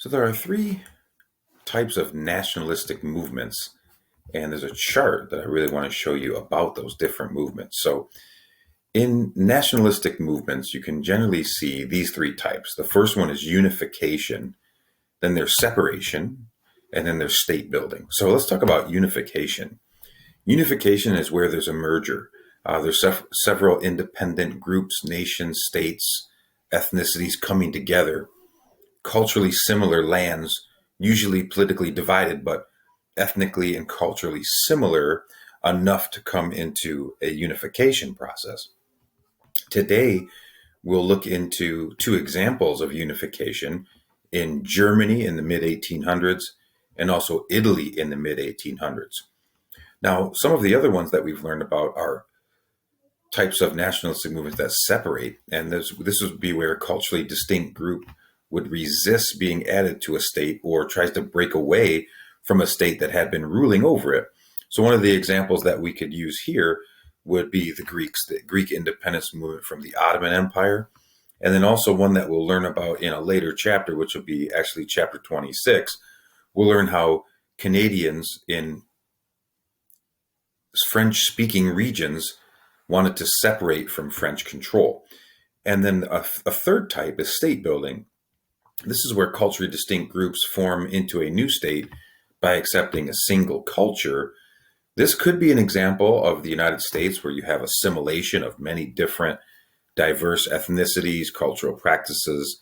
So there are three types of nationalistic movements, and there's a chart that I really want to show you about those different movements. So in nationalistic movements, you can generally see these three types. The first one is unification, then there's separation, and then there's state building. So let's talk about unification. Unification is where there's a merger. There's several independent groups, nations, states, ethnicities coming together, culturally similar lands, usually politically divided, but ethnically and culturally similar enough to come into a unification process. Today, we'll look into two examples of unification in Germany in the mid 1800s and also Italy in the mid 1800s. Now, some of the other ones that we've learned about are types of nationalistic movements that separate, and this would be where a culturally distinct group would resist being added to a state or tries to break away from a state that had been ruling over it. So one of the examples that we could use here would be the Greek independence movement from the Ottoman Empire. And then also one that we'll learn about in a later chapter, which will be actually chapter 26. We'll learn how Canadians in French-speaking regions wanted to separate from French control. And then a third type is state building. This is where culturally distinct groups form into a new state by accepting a single culture. This could be an example of the United States, where you have assimilation of many different diverse ethnicities, cultural practices,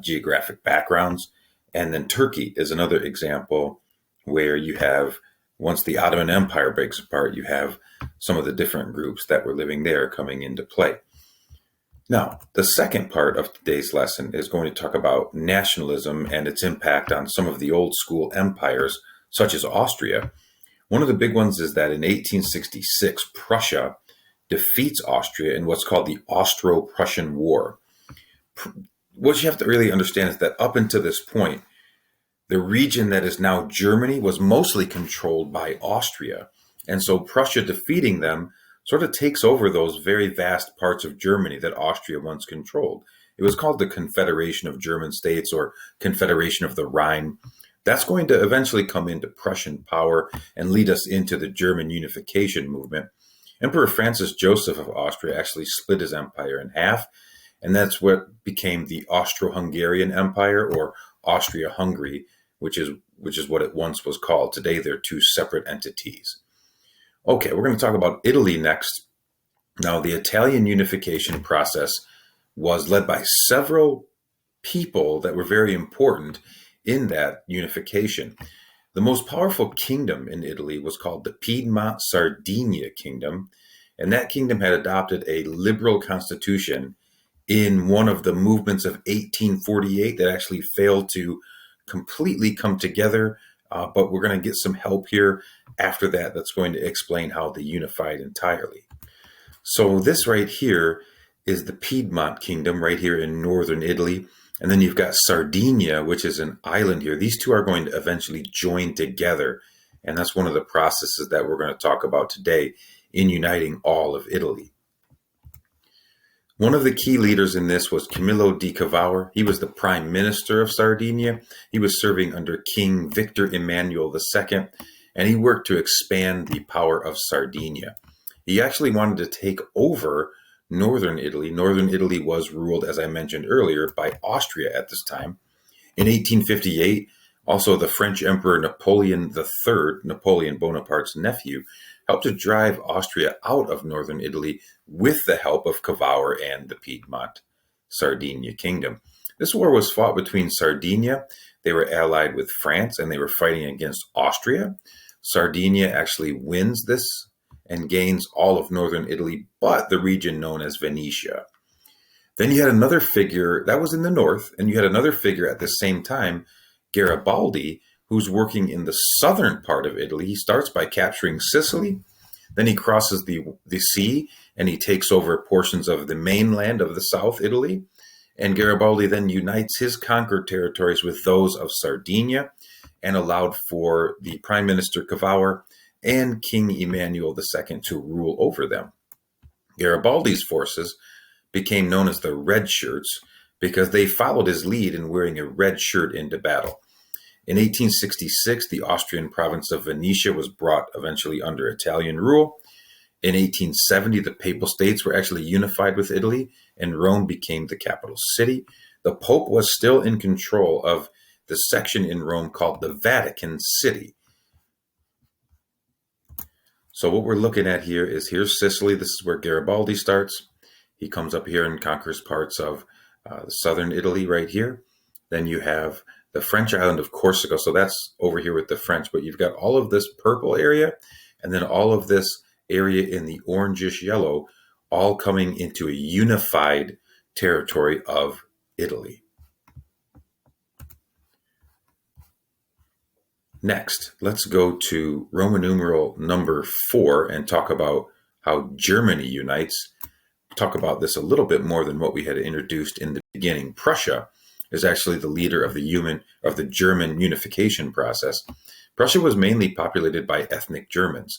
geographic backgrounds. And then Turkey is another example where you have, once the Ottoman Empire breaks apart, you have some of the different groups that were living there coming into play. Now, the second part of today's lesson is going to talk about nationalism and its impact on some of the old school empires, such as Austria. One of the big ones is that in 1866, Prussia defeats Austria in what's called the Austro-Prussian War. What you have to really understand is that up until this point, the region that is now Germany was mostly controlled by Austria. And so Prussia defeating them sort of takes over those very vast parts of Germany that Austria once controlled. It was called the Confederation of German States, or Confederation of the Rhine. That's going to eventually come into Prussian power and lead us into the German unification movement. Emperor Francis Joseph of Austria actually split his empire in half, and that's what became the Austro-Hungarian Empire, or Austria-Hungary, which is what it once was called. Today, they're two separate entities. Okay, we're going to talk about Italy next. Now, the Italian unification process was led by several people that were very important in that unification. The most powerful kingdom in Italy was called the Piedmont-Sardinia Kingdom, and that kingdom had adopted a liberal constitution in one of the movements of 1848 that actually failed to completely come together, but we're going to get some help here after that that's going to explain how they unified entirely. So this right here is the Piedmont Kingdom right here in northern Italy. And then you've got Sardinia, which is an island here. These two are going to eventually join together. And that's one of the processes that we're going to talk about today in uniting all of Italy. One of the key leaders in this was Camillo di Cavour. He was the prime minister of Sardinia. He was serving under King Victor Emmanuel II, and he worked to expand the power of Sardinia. He actually wanted to take over northern Italy. Northern Italy was ruled, as I mentioned earlier, by Austria at this time. In 1858, also the French Emperor Napoleon III, Napoleon Bonaparte's nephew, helped to drive Austria out of northern Italy with the help of Cavour and the Piedmont Sardinia Kingdom. This war was fought between Sardinia. They were allied with France, and they were fighting against Austria. Sardinia actually wins this and gains all of northern Italy, but the region known as Venetia. Then you had another figure that was in the north, and you had another figure at the same time, Garibaldi, who's working in the southern part of Italy. He starts by capturing Sicily, then he crosses the sea, and he takes over portions of the mainland of the South Italy. And Garibaldi then unites his conquered territories with those of Sardinia and allowed for the Prime Minister Cavour and King Emmanuel II to rule over them. Garibaldi's forces became known as the Red Shirts because they followed his lead in wearing a red shirt into battle. In 1866, the Austrian province of Venetia was brought eventually under Italian rule. In 1870, the Papal States were actually unified with Italy, and Rome became the capital city. The Pope was still in control of the section in Rome called the Vatican City. So what we're looking at here is, here's Sicily. This is where Garibaldi starts. He comes up here and conquers parts of southern Italy right here. Then you have the French island of Corsica. So that's over here with the French, but you've got all of this purple area and then all of this area in the orangish yellow, all coming into a unified territory of Italy. Next, let's go to Roman numeral number 4 and talk about how Germany unites. Talk about this a little bit more than what we had introduced in the beginning. Prussia is actually the leader of the German unification process. Prussia was mainly populated by ethnic Germans.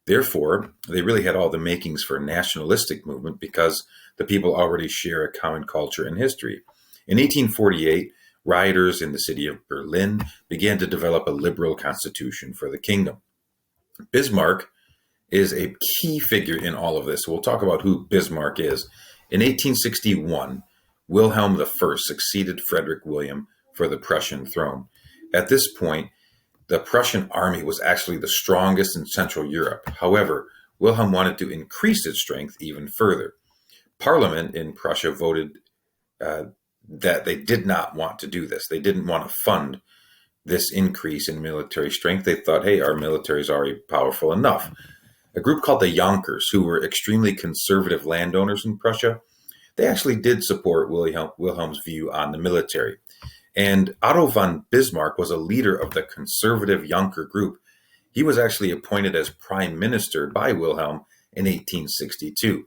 Therefore, they really had all the makings for a nationalistic movement because the people already share a common culture and history. In 1848, rioters in the city of Berlin began to develop a liberal constitution for the kingdom. Bismarck is a key figure in all of this. We'll talk about who Bismarck is. In 1861, Wilhelm I succeeded Frederick William for the Prussian throne. At this point, the Prussian army was actually the strongest in Central Europe. However, Wilhelm wanted to increase its strength even further. Parliament in Prussia voted that they did not want to do this. They didn't want to fund this increase in military strength. They thought, hey, our military is already powerful enough. A group called the Junkers, who were extremely conservative landowners in Prussia, they actually did support Wilhelm's view on the military. And Otto von Bismarck was a leader of the conservative Junker group. He was actually appointed as prime minister by Wilhelm in 1862.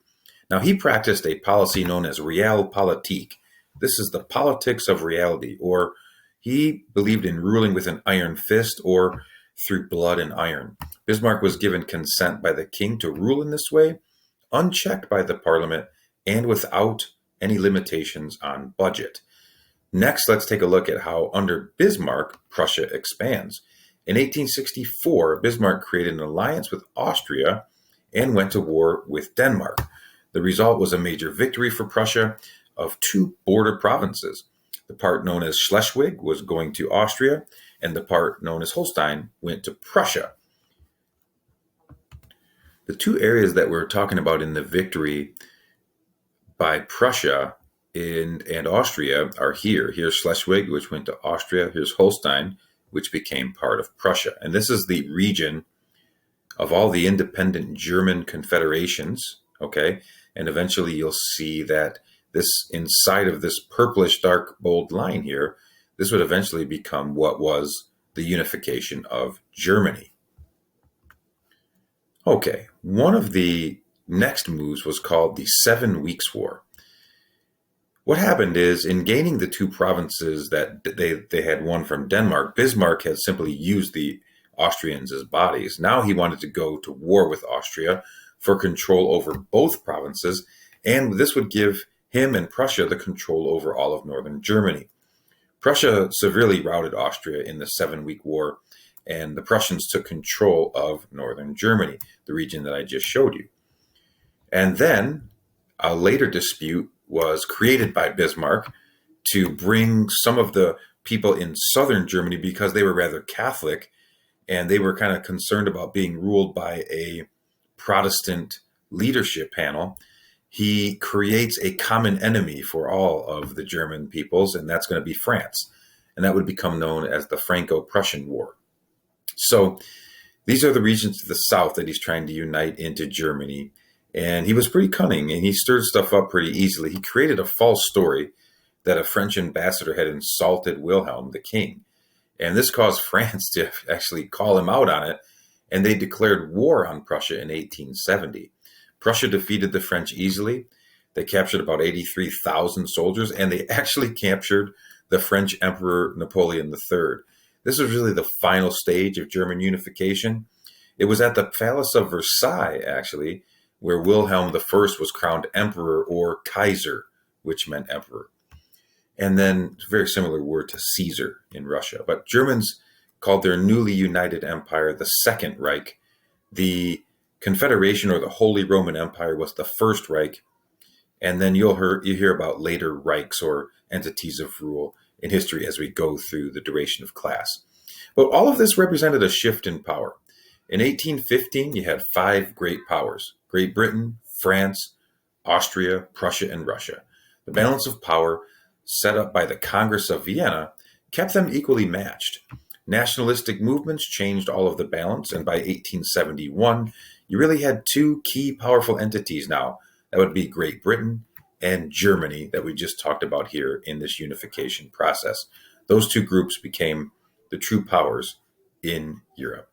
Now, he practiced a policy known as realpolitik. This is the politics of reality, or he believed in ruling with an iron fist or through blood and iron. Bismarck was given consent by the king to rule in this way, unchecked by the parliament, and without any limitations on budget. Next, let's take a look at how under Bismarck, Prussia expands. In 1864, Bismarck created an alliance with Austria and went to war with Denmark. The result was a major victory for Prussia of two border provinces. The part known as Schleswig was going to Austria, and the part known as Holstein went to Prussia. The two areas that we're talking about in the victory by Prussia and Austria are here. Here's Schleswig, which went to Austria. Here's Holstein, which became part of Prussia. And this is the region of all the independent German confederations, okay? And eventually you'll see that this inside of this purplish dark bold line here, this would eventually become what was the unification of Germany. Okay, one of the next moves was called the 7 Weeks' War. What happened is, in gaining the two provinces that they had won from Denmark, Bismarck had simply used the Austrians as bodies. Now he wanted to go to war with Austria for control over both provinces, and this would give him and Prussia the control over all of northern Germany. Prussia severely routed Austria in the 7-Week War, and the Prussians took control of northern Germany, the region that I just showed you. And then a later dispute was created by Bismarck to bring some of the people in southern Germany, because they were rather Catholic and they were kind of concerned about being ruled by a Protestant leadership panel. He creates a common enemy for all of the German peoples, and that's going to be France. And that would become known as the Franco-Prussian War. So these are the regions to the south that he's trying to unite into Germany. And he was pretty cunning, and he stirred stuff up pretty easily. He created a false story that a French ambassador had insulted Wilhelm, the king. And this caused France to actually call him out on it, and they declared war on Prussia in 1870. Prussia defeated the French easily. They captured about 83,000 soldiers, and they actually captured the French Emperor Napoleon III. This was really the final stage of German unification. It was at the Palace of Versailles, actually, where Wilhelm I was crowned emperor, or Kaiser, which meant emperor. and then very similar word to Caesar in Russia. But Germans called their newly united empire the Second Reich. The Confederation or the Holy Roman Empire was the First Reich, and then you hear about later Reichs or entities of rule in history as we go through the duration of class. But all of this represented a shift in power. In 1815, you had 5 great powers: Great Britain, France, Austria, Prussia, and Russia. The balance of power set up by the Congress of Vienna kept them equally matched. Nationalistic movements changed all of the balance, and by 1871, you really had 2 key powerful entities now. That would be Great Britain and Germany that we just talked about here in this unification process. Those 2 groups became the true powers in Europe.